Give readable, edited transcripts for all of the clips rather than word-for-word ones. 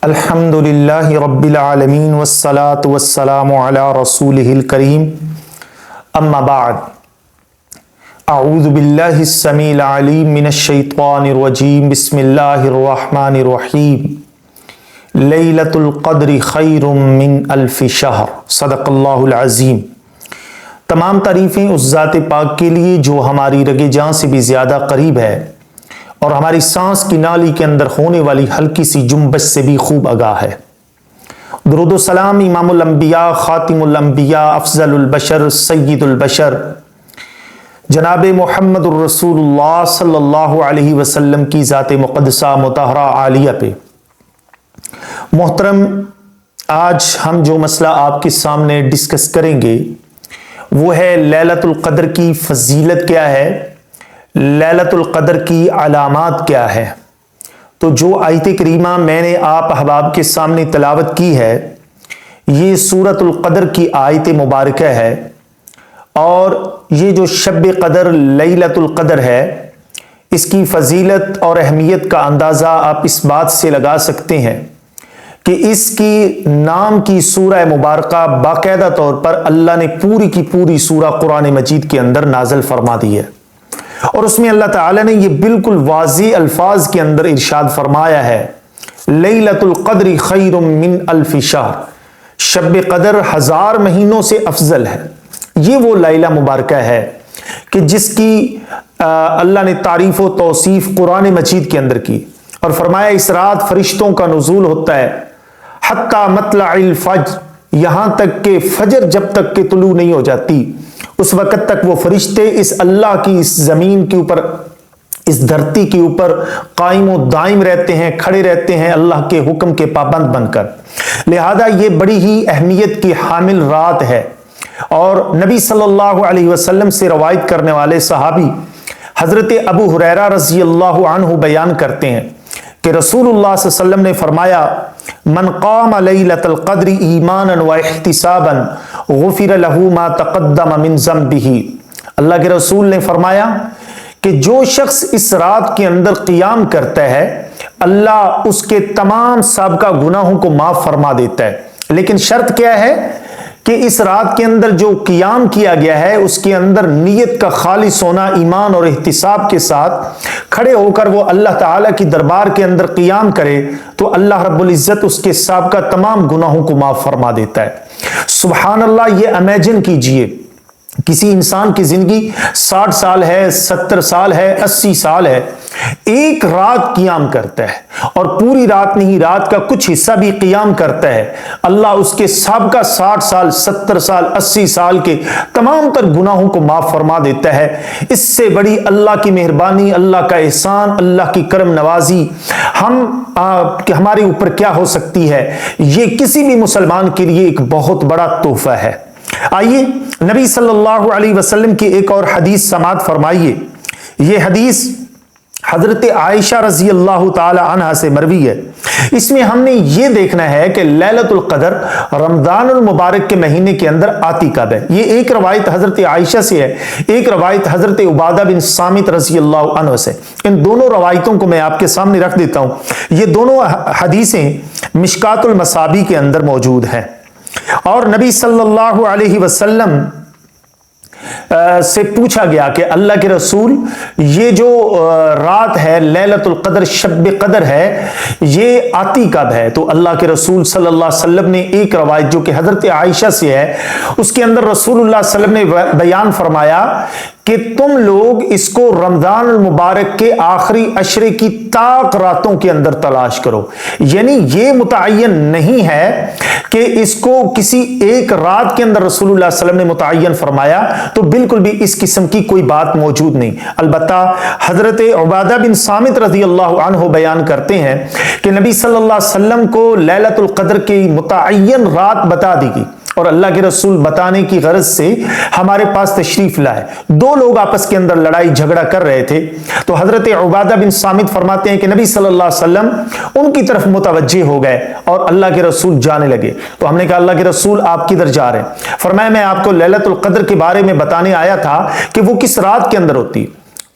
الحمدللہ رب العالمین والصلاة والسلام علی رسولہ الکریم اما بعد اعوذ باللہ السمیع العلیم من الشیطان الرجیم بسم اللہ الرحمن الرحیم لیلۃ القدر خیر من الف شہر صدق اللہ العظیم۔ تمام تعریفیں اس ذات پاک کے لیے جو ہماری رگ جاں سے بھی زیادہ قریب ہے اور ہماری سانس کی نالی کے اندر ہونے والی ہلکی سی جنبش سے بھی خوب آگاہ ہے۔ درود و سلام امام الانبیاء خاتم الانبیاء افضل البشر سید البشر جناب محمد الرسول اللہ صلی اللہ علیہ وسلم کی ذات مقدسہ مطہرہ عالیہ پہ۔ محترم، آج ہم جو مسئلہ آپ کے سامنے ڈسکس کریں گے وہ ہے لیلۃ القدر کی فضیلت کیا ہے، لیلۃ القدر کی علامات کیا ہے۔ تو جو آیت کریمہ میں نے آپ احباب کے سامنے تلاوت کی ہے یہ سورۃ القدر کی آیت مبارکہ ہے، اور یہ جو شب قدر لیلۃ القدر ہے اس کی فضیلت اور اہمیت کا اندازہ آپ اس بات سے لگا سکتے ہیں کہ اس کی نام کی سورہ مبارکہ باقاعدہ طور پر اللہ نے پوری کی پوری سورہ قرآن مجید کے اندر نازل فرما دی ہے، اور اس میں اللہ تعالیٰ نے یہ بالکل واضح الفاظ کے اندر ارشاد فرمایا ہے لیلۃ القدر خیر من الف شہر، شب قدر 1000 مہینوں سے افضل ہے۔ یہ وہ لیلہ مبارکہ ہے کہ جس کی اللہ نے تعریف و توصیف قرآن مجید کے اندر کی، اور فرمایا اس رات فرشتوں کا نزول ہوتا ہے حتی مطلع الفجر، یہاں تک کہ فجر جب تک کہ طلوع نہیں ہو جاتی اس وقت تک وہ فرشتے اس اللہ کی اس زمین کے اوپر، اس دھرتی کے اوپر قائم و دائم رہتے ہیں، کھڑے رہتے ہیں اللہ کے حکم کے پابند بن کر۔ لہذا یہ بڑی ہی اہمیت کی حامل رات ہے، اور نبی صلی اللہ علیہ وسلم سے روایت کرنے والے صحابی حضرت ابو ہریرہ رضی اللہ عنہ بیان کرتے ہیں کہ رسول اللہ صلی اللہ علیہ وسلم نے فرمایا من قام لیلۃ القدر ایمانا و احتسابا غفر له ما تقدم من ذنبہ۔ اللہ کے رسول نے فرمایا کہ جو شخص اس رات کے اندر قیام کرتا ہے اللہ اس کے تمام سابقہ گناہوں کو معاف فرما دیتا ہے، لیکن شرط کیا ہے کہ اس رات کے اندر جو قیام کیا گیا ہے اس کے اندر نیت کا خالص ہونا، ایمان اور احتساب کے ساتھ کھڑے ہو کر وہ اللہ تعالیٰ کی دربار کے اندر قیام کرے تو اللہ رب العزت اس کے سابقہ تمام گناہوں کو معاف فرما دیتا ہے۔ سبحان اللہ، یہ امیجن کیجئے کسی انسان کی زندگی 60 سال ہے، 70 سال ہے، 80 سال ہے، ایک رات قیام کرتا ہے، اور پوری رات نہیں رات کا کچھ حصہ بھی قیام کرتا ہے، اللہ اس کے سابقہ 60 سال 70 سال 80 سال کے تمام تر گناہوں کو معاف فرما دیتا ہے۔ اس سے بڑی اللہ کی مہربانی، اللہ کا احسان، اللہ کی کرم نوازی ہمارے اوپر کیا ہو سکتی ہے؟ یہ کسی بھی مسلمان کے لیے ایک بہت بڑا تحفہ ہے۔ آئیے نبی صلی اللہ علیہ وسلم کی ایک اور حدیث سماعت فرمائیے۔ یہ حدیث حضرت عائشہ رضی اللہ تعالی عنہا سے مروی ہے۔ اس میں ہم نے یہ دیکھنا ہے کہ لیلۃ القدر رمضان المبارک کے مہینے کے اندر آتی کب ہے۔ یہ ایک روایت حضرت عائشہ سے ہے، ایک روایت حضرت عبادہ بن صامت رضی اللہ عنہ سے۔ ان دونوں روایتوں کو میں آپ کے سامنے رکھ دیتا ہوں۔ یہ دونوں حدیثیں مشکات المصابیح کے اندر موجود ہیں، اور نبی صلی اللہ علیہ وسلم سے پوچھا گیا کہ اللہ کے رسول یہ جو رات ہے لیلۃ القدر شب قدر ہے یہ آتی کب ہے؟ تو اللہ کے رسول صلی اللہ علیہ وسلم نے ایک روایت جو کہ حضرت عائشہ سے ہے اس کے اندر رسول اللہ صلی اللہ علیہ وسلم نے بیان فرمایا کہ تم لوگ اس کو رمضان المبارک کے آخری عشرے کی طاق راتوں کے اندر تلاش کرو، یعنی یہ متعین نہیں ہے کہ اس کو کسی ایک رات کے اندر رسول اللہ صلی اللہ علیہ وسلم نے متعین فرمایا، تو بالکل بھی اس قسم کی کوئی بات موجود نہیں۔ البتہ حضرت عبادہ بن صامت رضی اللہ عنہ بیان کرتے ہیں کہ نبی صلی اللہ علیہ وسلم کو لیلۃ القدر کی متعین رات بتا دی گئی، اور اللہ کے رسول بتانے کی غرض سے ہمارے پاس تشریف لائے۔ دو لوگ آپس کے اندر لڑائی جھگڑا کر رہے تھے، تو حضرت عبادہ بن صامت فرماتے ہیں کہ نبی صلی اللہ علیہ وسلم ان کی طرف متوجہ ہو گئے اور اللہ کے رسول جانے لگے۔ تو ہم نے کہا اللہ کے رسول آپ کدھر جا رہے ہیں؟ فرمایا میں آپ کو لیلۃ القدر کے بارے میں بتانے آیا تھا کہ وہ کس رات کے اندر ہوتی۔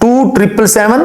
2777